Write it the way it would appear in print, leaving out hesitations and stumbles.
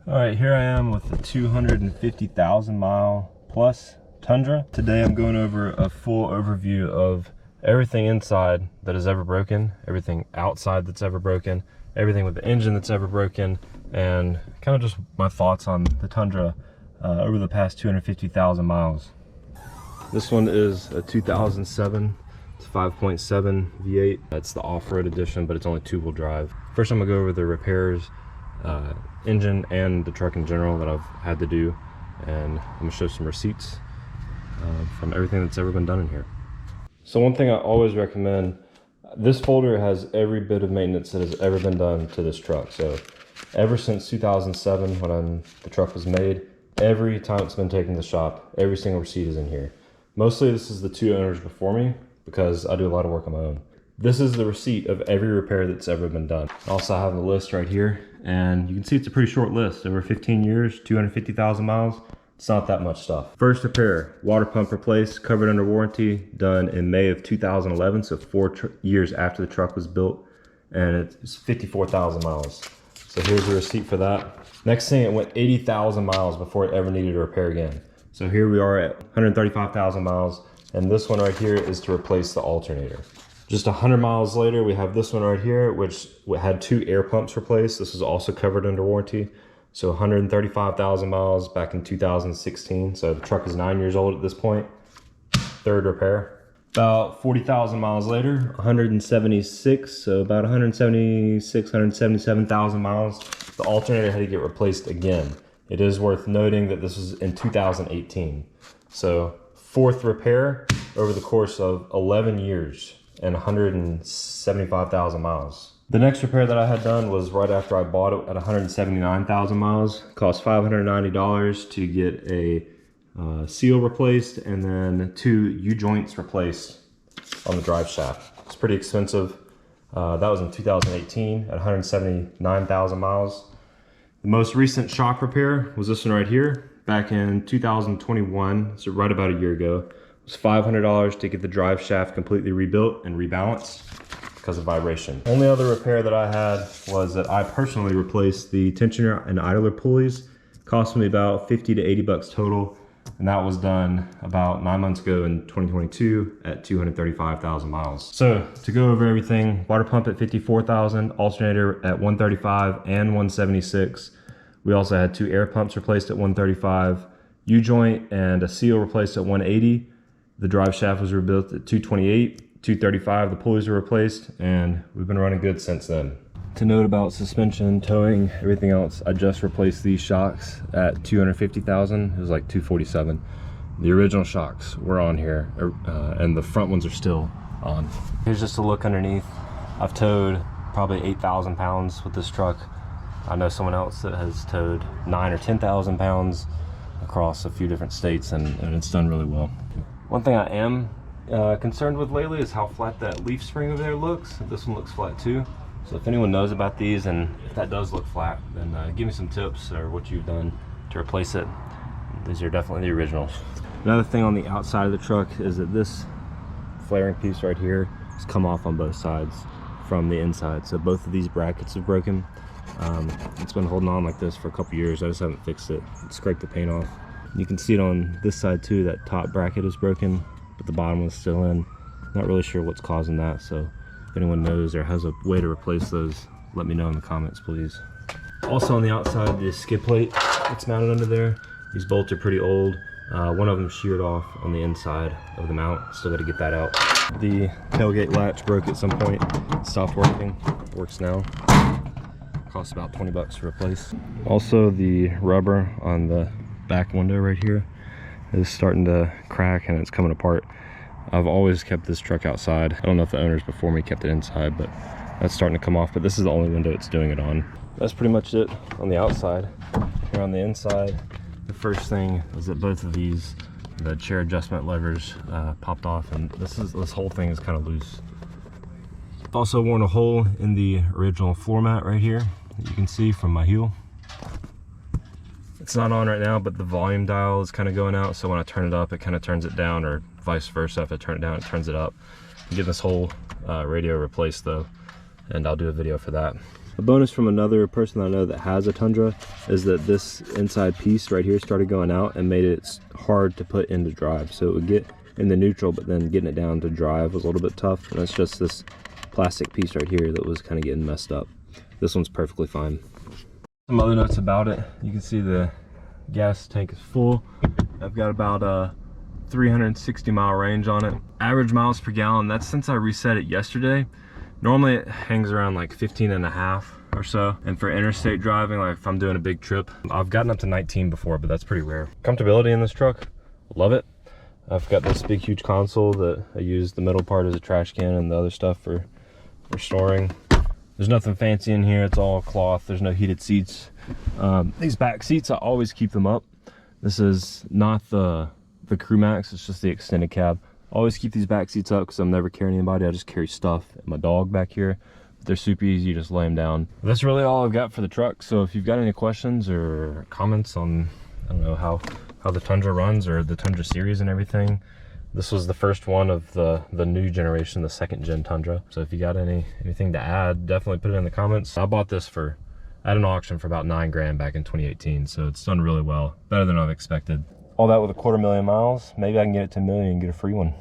All right, here I am with the 250,000 mile plus Tundra. Today I'm going over a full overview of everything inside that has ever broken, everything outside that's ever broken, everything with the engine that's ever broken, and kind of just my thoughts on the Tundra over the past 250,000 miles. This one is a 2007. It's 5.7 V8. It's the off-road edition, but it's only two-wheel drive. First I'm gonna go over the repairs, engine and the truck in general that I've had to do, and I'm gonna show some receipts from everything that's ever been done in here. So one thing I always recommend, this folder has every bit of maintenance that has ever been done to this truck. So ever since 2007 when the truck was made, every time it's been taken to the shop, every single receipt is in here. Mostly this is the two owners before me because I do a lot of work on my own. This is the receipt of every repair that's ever been done. I also have the list right here, and you can see it's a pretty short list. Over 15 years, 250,000 miles. It's not that much stuff. First repair, water pump replaced, covered under warranty, done in May of 2011, so 4 years after the truck was built, and it's 54,000 miles. So here's the receipt for that. Next thing, it went 80,000 miles before it ever needed a repair again. So here we are at 135,000 miles, and this one right here is to replace the alternator. Just 100 miles later, we have this one right here, which had 2 air pumps replaced. This is also covered under warranty. So 135,000 miles back in 2016. So the truck is 9 years old at this point. Third repair. About 40,000 miles later, 176, so about 176, 177,000 miles. The alternator had to get replaced again. It is worth noting that this was in 2018. So fourth repair over the course of 11 years. And 175,000 miles. The next repair that I had done was right after I bought it at 179,000 miles. It cost $590 to get a seal replaced and then 2 U-joints replaced on the drive shaft. It's pretty expensive. That was in 2018 at 179,000 miles. The most recent shock repair was this one right here. Back in 2021, so right about a year ago. It was $500 to get the drive shaft completely rebuilt and rebalanced because of vibration. Only other repair that I had was that I personally replaced the tensioner and idler pulleys. It cost me about 50 to 80 bucks total, and that was done about 9 months ago in 2022 at 235,000 miles. So to go over everything, water pump at 54,000, alternator at 135 and 176. We also had 2 air pumps replaced at 135, U-joint and a seal replaced at 180. The drive shaft was rebuilt at 228, 235, the pulleys were replaced, and we've been running good since then. To note about suspension, towing, everything else, I just replaced these shocks at 250,000. It was like 247. The original shocks were on here, and the front ones are still on. Here's just a look underneath. I've towed probably 8,000 pounds with this truck. I know someone else that has towed 9 or 10,000 pounds across a few different states, and it's done really well. One thing I am concerned with lately is how flat that leaf spring over there looks. This one looks flat too. So if anyone knows about these and if that does look flat, then give me some tips or what you've done to replace it. These are definitely the originals. Another thing on the outside of the truck is that this flaring piece right here has come off on both sides from the inside. So both of these brackets have broken. It's been holding on like this for a couple years. I just haven't fixed it. Scraped the paint off. You can see it on this side too, that top bracket is broken, but the bottom one's still in. Not really sure what's causing that, so if anyone knows or has a way to replace those, let me know in the comments, please. Also on the outside, the skid plate that's mounted under there. These bolts are pretty old. One of them sheared off on the inside of the mount. Still got to get that out. The tailgate latch broke at some point. It stopped working. It works now. Costs about 20 bucks to replace. Also, the rubber on the back window right here is starting to crack and it's coming apart. I've always kept this truck outside. I don't know if the owners before me kept it inside, but that's starting to come off. But this is the only window it's doing it on. That's pretty much it on the outside. Here on the inside, the first thing is that both of these, the chair adjustment levers popped off, and this whole thing is kind of loose. I've also worn a hole in the original floor mat right here that you can see from my heel. It's not on right now, but the volume dial is kind of going out, so when I turn it up, it kind of turns it down, or vice versa. If I turn it down, it turns it up. I'm getting this whole radio replaced though, and I'll do a video for that. A bonus from another person I know that has a Tundra is that this inside piece right here started going out and made it hard to put into drive. So it would get in the neutral, but then getting it down to drive was a little bit tough. And it's just this plastic piece right here that was kind of getting messed up. This one's perfectly fine. Some other notes about it. You can see the gas tank is full. I've got about a 360 mile range on it. Average miles per gallon, that's since I reset it yesterday. Normally it hangs around like 15.5 or so. And for interstate driving, like if I'm doing a big trip, I've gotten up to 19 before, but that's pretty rare. Comfortability in this truck, love it. I've got this big huge console that I use the middle part as a trash can and the other stuff for storing. There's nothing fancy in here, it's all cloth, there's no heated seats. These back seats, I always keep them up. This is not the Crew Max, it's just the extended cab. Always keep these back seats up because I'm never carrying anybody. I just carry stuff and my dog back here. They're super easy, you just lay them down. That's really all I've got for the truck. So if you've got any questions or comments on, I don't know, how the Tundra runs or the Tundra series and everything, this was the first one of the new generation, the 2nd gen Tundra. So if you got anything to add, definitely put it in the comments. I bought this at an auction for about 9 grand back in 2018. So it's done really well, better than I've expected. All that with 250,000 miles. Maybe I can get it to 1 million and get a free one.